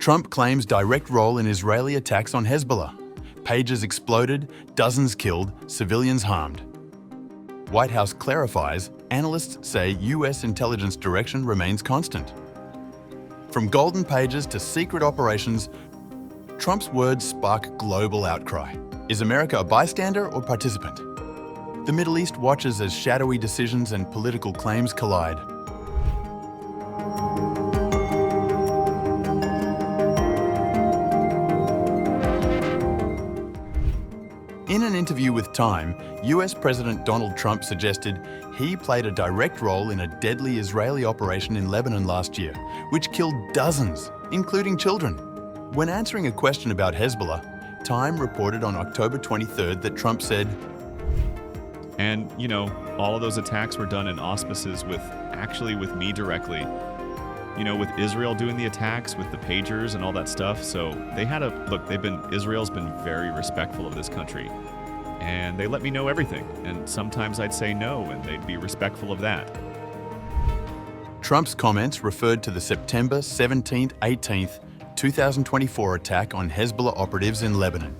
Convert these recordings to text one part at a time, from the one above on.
Trump claims direct role in Israeli attacks on Hezbollah. Pages exploded, dozens killed, civilians harmed. White House clarifies, analysts say US intelligence direction remains constant. From golden pages to secret operations, Trump's words spark global outcry. Is America a bystander or participant? The Middle East watches as shadowy decisions and political claims collide. In an interview with Time, US President Donald Trump suggested he played a direct role in a deadly Israeli operation in Lebanon last year, which killed dozens, including children. When answering a question about Hezbollah, Time reported on October 23rd that Trump said, "And, all of those attacks were done in auspices with me directly. With Israel doing the attacks with the pagers and all that stuff. So Israel's been very respectful of this country. And they let me know everything. And sometimes I'd say no, and they'd be respectful of that." Trump's comments referred to the September 17th, 18th, 2024 attack on Hezbollah operatives in Lebanon.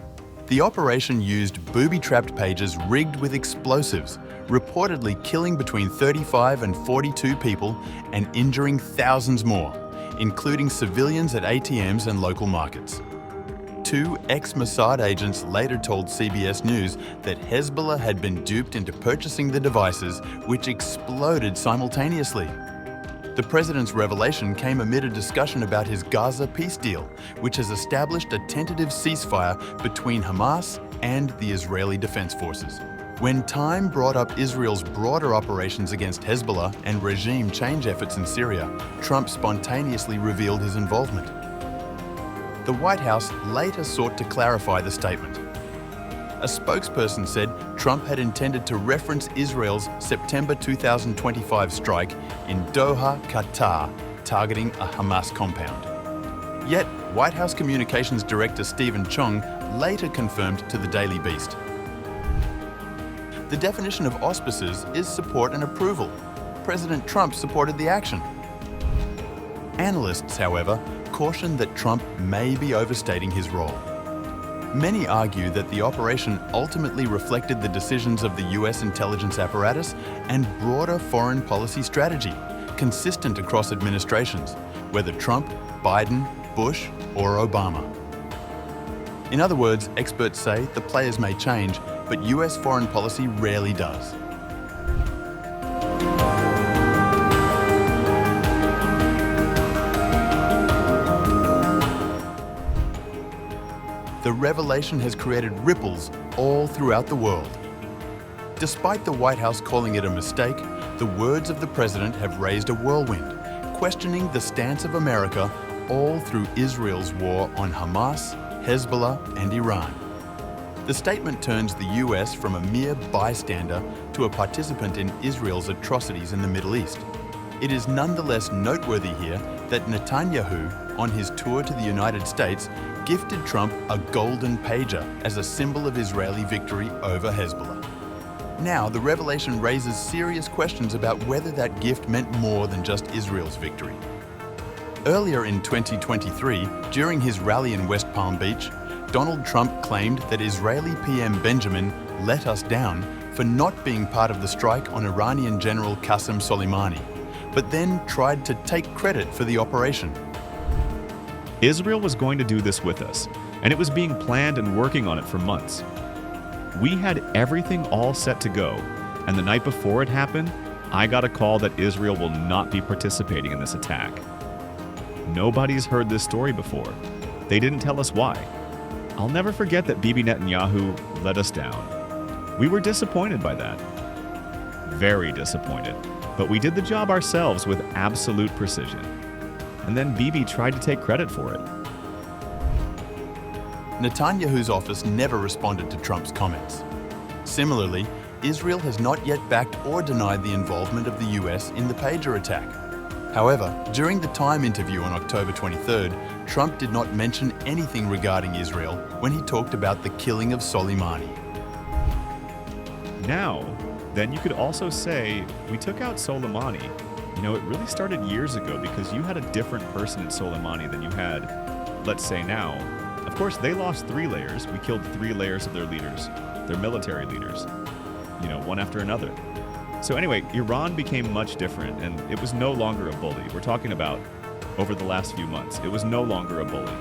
The operation used booby-trapped pages rigged with explosives, reportedly killing between 35 and 42 people and injuring thousands more, including civilians at ATMs and local markets. Two ex-Mossad agents later told CBS News that Hezbollah had been duped into purchasing the devices, which exploded simultaneously. The president's revelation came amid a discussion about his Gaza peace deal, which has established a tentative ceasefire between Hamas and the Israeli Defense Forces. When Time brought up Israel's broader operations against Hezbollah and regime change efforts in Syria, Trump spontaneously revealed his involvement. The White House later sought to clarify the statement. A spokesperson said Trump had intended to reference Israel's September 2025 strike in Doha, Qatar, targeting a Hamas compound. Yet, White House Communications Director Stephen Chung later confirmed to the Daily Beast. The definition of auspices is support and approval. President Trump supported the action. Analysts, however, caution that Trump may be overstating his role. Many argue that the operation ultimately reflected the decisions of the US intelligence apparatus and broader foreign policy strategy, consistent across administrations, whether Trump, Biden, Bush, or Obama. In other words, experts say the players may change, but US foreign policy rarely does. The revelation has created ripples all throughout the world. Despite the White House calling it a mistake, the words of the president have raised a whirlwind, questioning the stance of America all through Israel's war on Hamas, Hezbollah, and Iran. The statement turns the US from a mere bystander to a participant in Israel's atrocities in the Middle East. It is nonetheless noteworthy here that Netanyahu, on his tour to the United States, gifted Trump a golden pager as a symbol of Israeli victory over Hezbollah. Now, the revelation raises serious questions about whether that gift meant more than just Israel's victory. Earlier in 2023, during his rally in West Palm Beach, Donald Trump claimed that Israeli PM Benjamin let us down for not being part of the strike on Iranian General Qasem Soleimani, but then tried to take credit for the operation. Israel was going to do this with us, and it was being planned and working on it for months. We had everything all set to go, and the night before it happened, I got a call that Israel will not be participating in this attack. Nobody's heard this story before. They didn't tell us why. I'll never forget that Bibi Netanyahu let us down. We were disappointed by that. Very disappointed. But we did the job ourselves with absolute precision. And then Bibi tried to take credit for it. Netanyahu's office never responded to Trump's comments. Similarly, Israel has not yet backed or denied the involvement of the US in the pager attack. However, during the Time interview on October 23rd, Trump did not mention anything regarding Israel when he talked about the killing of Soleimani. Now, then you could also say, we took out Soleimani. It really started years ago because you had a different person in Soleimani than you had let's say now, of course they lost 3 layers. We killed 3 layers of their leaders, their military leaders, one after another. So anyway, Iran became much different, and it was no longer a bully. We're talking about over the last few months. It was no longer a bully.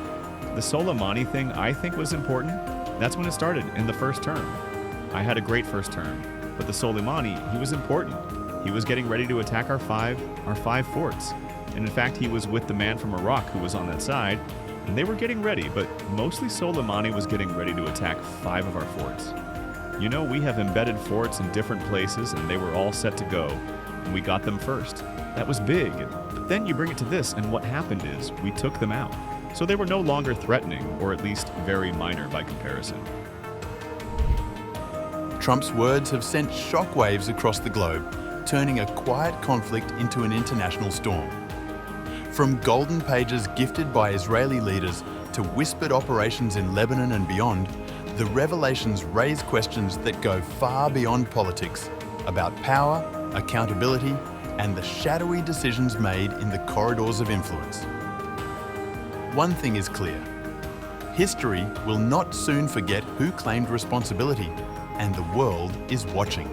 The Soleimani thing, I think, was important. That's when it started, in the first term. I had a great first term, but the Soleimani, he was important. He was getting ready to attack our five forts. And in fact, he was with the man from Iraq who was on that side, and they were getting ready, but mostly Soleimani was getting ready to attack 5 of our forts. We have embedded forts in different places, and they were all set to go, and we got them first. That was big. But then you bring it to this, and what happened is we took them out. So they were no longer threatening, or at least very minor by comparison. Trump's words have sent shockwaves across the globe, turning a quiet conflict into an international storm. From golden pages gifted by Israeli leaders to whispered operations in Lebanon and beyond, the revelations raise questions that go far beyond politics about power, accountability, and the shadowy decisions made in the corridors of influence. One thing is clear: history will not soon forget who claimed responsibility, and the world is watching.